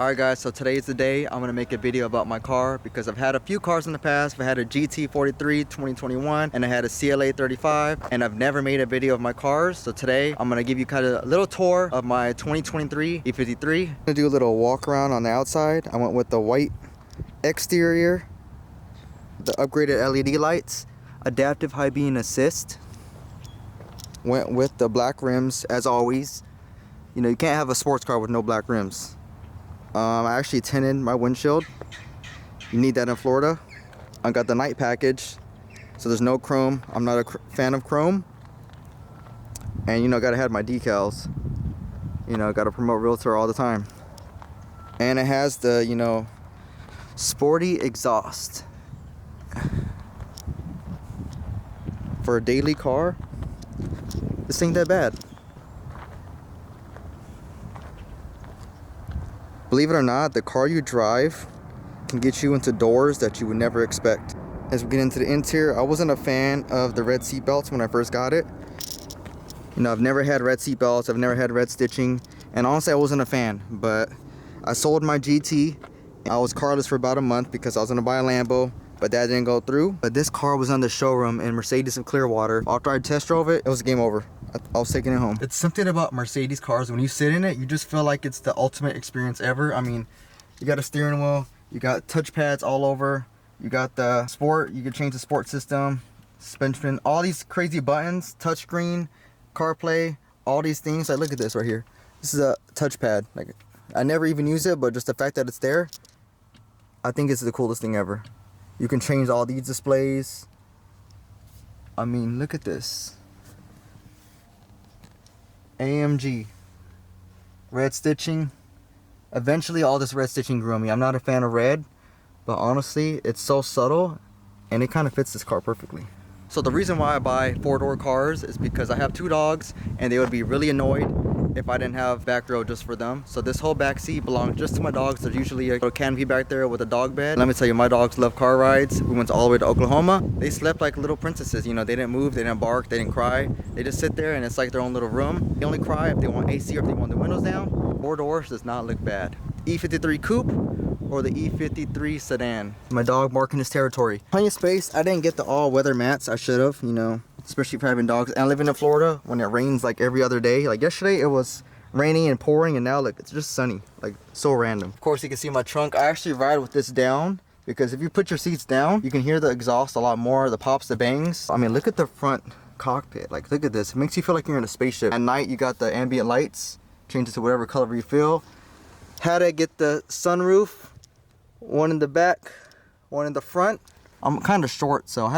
Alright guys, so today is the day I'm going to make a video about my car because I've had a few cars in the past. I've had a GT53 2021 and I had a CLA 35 and I've never made a video of my cars. So today I'm going to give you kind of a little tour of my 2023 E53. I'm going to do a little walk around on the outside. I went with the white exterior, the upgraded LED lights, adaptive high beam assist. Went with the black rims as always. You know, you can't have a sports car with no black rims. I actually tinted my windshield. You need that in Florida. I got the night package, so there's no chrome. I'm not a fan of chrome. And you know, gotta have my decals. You know, gotta promote realtor all the time. And it has the, you know, sporty exhaust. For a daily car, this ain't that bad. Believe it or not, the car you drive can get you into doors that you would never expect. As we get into the interior, I wasn't a fan of the red seat belts when I first got it. You know, I've never had red seat belts, I've never had red stitching, and honestly I wasn't a fan, but I sold my GT. I was carless for about a month because I was gonna buy a Lambo, but that didn't go through. But this car was on the showroom in Mercedes of Clearwater. After I test drove it, it was game over. I was taking it home. It's something about Mercedes cars, when you sit in it, you just feel like it's the ultimate experience ever. I mean, you got a steering wheel, you got touch pads all over, you got the sport, you can change the sport system, suspension, all these crazy buttons, touchscreen, CarPlay, all these things. Like, look at this right here. This is a touchpad. Like, I never even use it, but just the fact that it's there, I think it's the coolest thing ever. You can change all these displays. I mean, look at this. AMG. Red stitching. Eventually all this red stitching grew on me. I'm not a fan of red, but honestly, it's so subtle and it kind of fits this car perfectly. So the reason why I buy four-door cars is because I have two dogs and they would be really annoyed if I didn't have back row just for them. So this whole back seat belongs just to my dogs. There's usually a little canopy back there with a dog bed. Let me tell you, my dogs love car rides. We went all the way to Oklahoma. They slept like little princesses. You know, they didn't move, they didn't bark, they didn't cry. They just sit there and it's like their own little room. They only cry if they want AC or if they want the windows down. Four doors does not look bad. E53 coupe or the E53 sedan. My dog marking his territory. Plenty of space. I didn't get the all-weather mats. I should have, you know, especially for having dogs. And I live in Florida when it rains like every other day. Like yesterday it was raining and pouring, and now look, it's just sunny. Like, so random. Of course, you can see my trunk. I actually ride with this down because if you put your seats down, you can hear the exhaust a lot more, the pops, the bangs. I mean, look at the front cockpit. Like, look at this. It makes you feel like you're in a spaceship. At night, you got the ambient lights. Change it to whatever color you feel. Had to get the sunroof. One in the back, one in the front. I'm kind of short, so I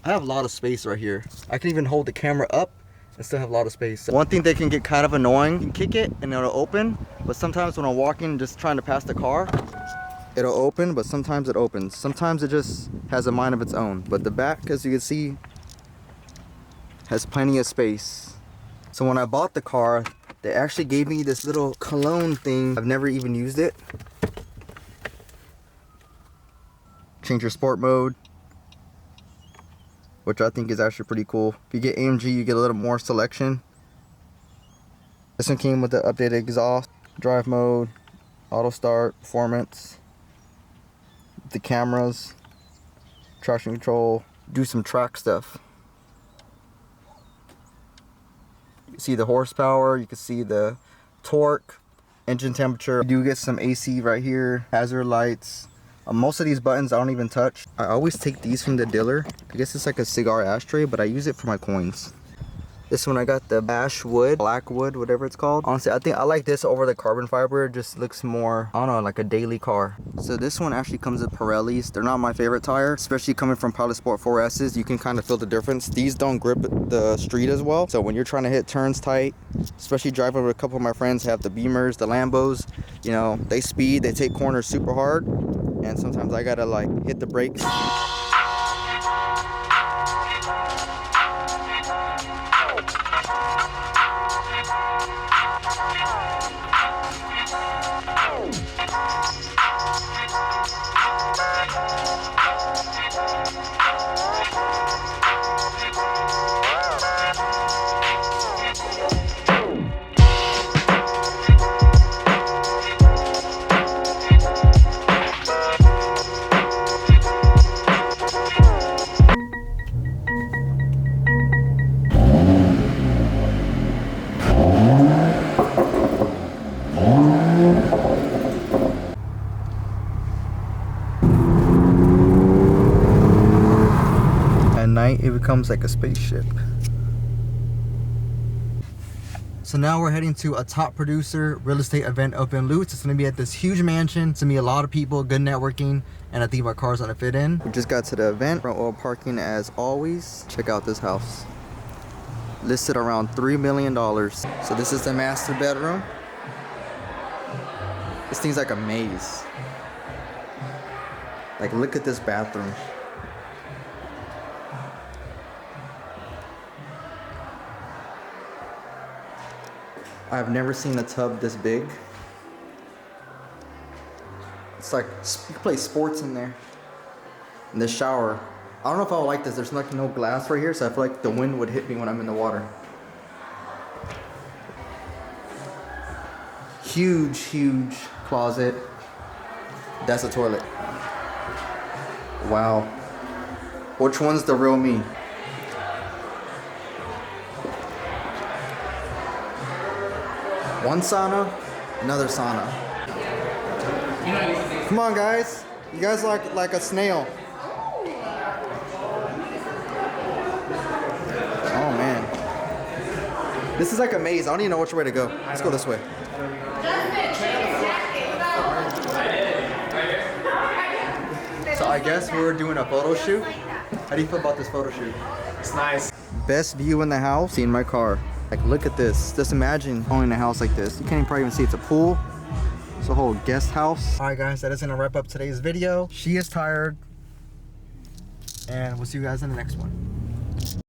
have a lot of space right here. I can even hold the camera up and still have a lot of space. One thing that can get kind of annoying, you can kick it and it'll open, but sometimes when I'm walking just trying to pass the car, it'll open, but sometimes it opens. Sometimes it just has a mind of its own. But the back, as you can see, has plenty of space. So when I bought the car, they actually gave me this little cologne thing. I've never even used it. Change your sport mode, which I think is actually pretty cool. If you get AMG, you get a little more selection. This one came with the updated exhaust, drive mode, auto start, performance, the cameras, traction control, do some track stuff. You can see the horsepower, you can see the torque, engine temperature. You do get some AC right here, hazard lights. Most of these buttons I don't even touch. I always take these from the dealer. I guess it's like a cigar ashtray, but I use it for my coins. This one I got the ash wood, black wood, whatever it's called. Honestly, I think I like this over the carbon fiber. It just looks more, I don't know, like a daily car. So this one actually comes with Pirellis. They're not my favorite tire, especially coming from Pilot Sport 4S's. You can kind of feel the difference. These don't grip the street as well. So when you're trying to hit turns tight, especially driving with a couple of my friends who have the Beamers, the Lambos, you know, they speed, they take corners super hard. And sometimes I gotta like hit the brakes. comes like a spaceship. So now we're heading to a top producer real estate event up in Lutz. It's gonna be at this huge mansion. It's gonna be a lot of people, good networking, and I think our car's gonna fit in. We just got to the event. Front row parking as always. Check out this house. Listed around $3 million. So this is the master bedroom. This thing's like a maze. Like, look at this bathroom. I've never seen a tub this big. It's like, you can play sports in there. And the shower. I don't know if I would like this. There's like no glass right here, so I feel like the wind would hit me when I'm in the water. Huge, huge closet. That's a toilet. Wow. Which one's the real me? One sauna, another sauna. Come on, guys. You guys look like a snail. Oh, man. This is like a maze. I don't even know which way to go. Let's go this way. So I guess we're doing a photo shoot. How do you feel about this photo shoot? It's nice. Best view in the house. See in my car. Like, look at this. Just imagine owning a house like this. You can't probably even see it's a pool. It's a whole guest house. All right, guys, that is gonna wrap up today's video. She is tired, and we'll see you guys in the next one.